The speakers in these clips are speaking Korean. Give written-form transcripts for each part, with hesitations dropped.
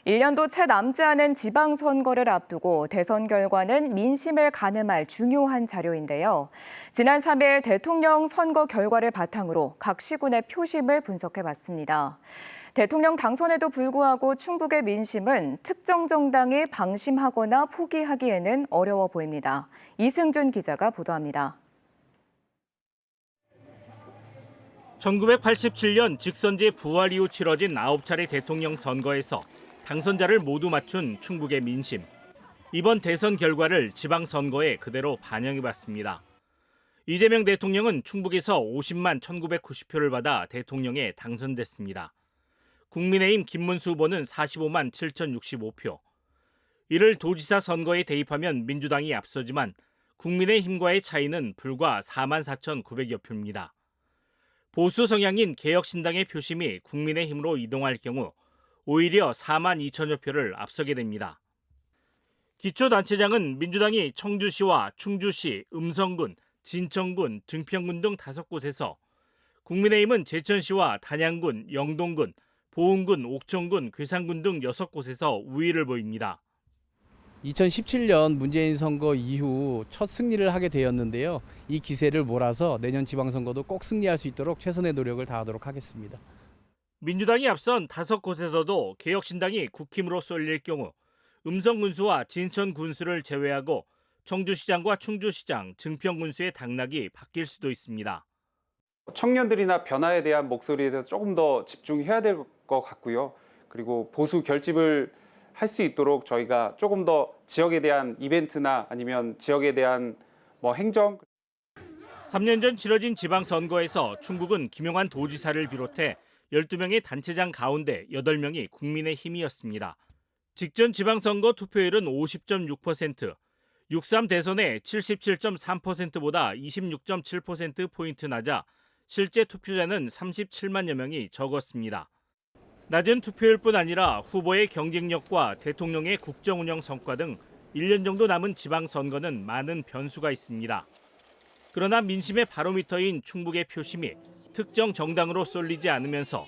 1년도 채 남지 않은 지방선거를 앞두고 대선 결과는 민심을 가늠할 중요한 자료인데요. 지난 3일 대통령 선거 결과를 바탕으로 각 시군의 표심을 분석해봤습니다. 대통령 당선에도 불구하고 충북의 민심은 특정 정당이 방심하거나 포기하기에는 어려워 보입니다. 이승준 기자가 보도합니다. 1987년 직선제 부활 이후 치러진 9차례 대통령 선거에서 당선자를 모두 맞춘 충북의 민심. 이번 대선 결과를 지방선거에 그대로 반영해봤습니다. 이재명 대통령은 충북에서 50만 1990표를 받아 대통령에 당선됐습니다. 국민의힘 김문수 후보는 45만 7065표. 이를 도지사 선거에 대입하면 민주당이 앞서지만 국민의힘과의 차이는 불과 4만 4,900여 표입니다. 보수 성향인 개혁신당의 표심이 국민의힘으로 이동할 경우 오히려 4만 2천여 표를 앞서게 됩니다. 기초단체장은 민주당이 청주시와 충주시, 음성군, 진천군, 증평군 등 5곳에서, 국민의힘은 제천시와 단양군, 영동군, 보은군, 옥천군, 괴산군 등 6곳에서 우위를 보입니다. 2017년 문재인 선거 이후 첫 승리를 하게 되었는데요. 이 기세를 몰아서 내년 지방선거도 꼭 승리할 수 있도록 최선의 노력을 다하도록 하겠습니다. 민주당이 앞선 5곳에서도 개혁신당이 국힘으로 쏠릴 경우 음성군수와 진천군수를 제외하고 청주시장과 충주시장, 증평군수의 당락이 바뀔 수도 있습니다. 청년들이나 변화에 대한 목소리에 대해서 조금 더 집중해야 될 것 같고요. 그리고 보수 결집을 할 수 있도록 저희가 조금 더 지역에 대한 이벤트나 아니면 지역에 대한 행정. 3년 전 치러진 지방선거에서 충북은 김용환 도지사를 비롯해 12명의 단체장 가운데 8명이 국민의힘이었습니다. 직전 지방선거 투표율은 50.6%, 6.3 대선의 77.3%보다 26.7%포인트 낮아 실제 투표자는 37만여 명이 적었습니다. 낮은 투표율뿐 아니라 후보의 경쟁력과 대통령의 국정운영 성과 등 1년 정도 남은 지방선거는 많은 변수가 있습니다. 그러나 민심의 바로미터인 충북의 표심이 특정 정당으로 쏠리지 않으면서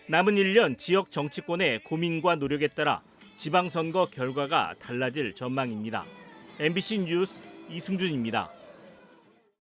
남은 1년 지역 정치권의 고민과 노력에 따라 지방선거 결과가 달라질 전망입니다. MBC 뉴스 이승준입니다.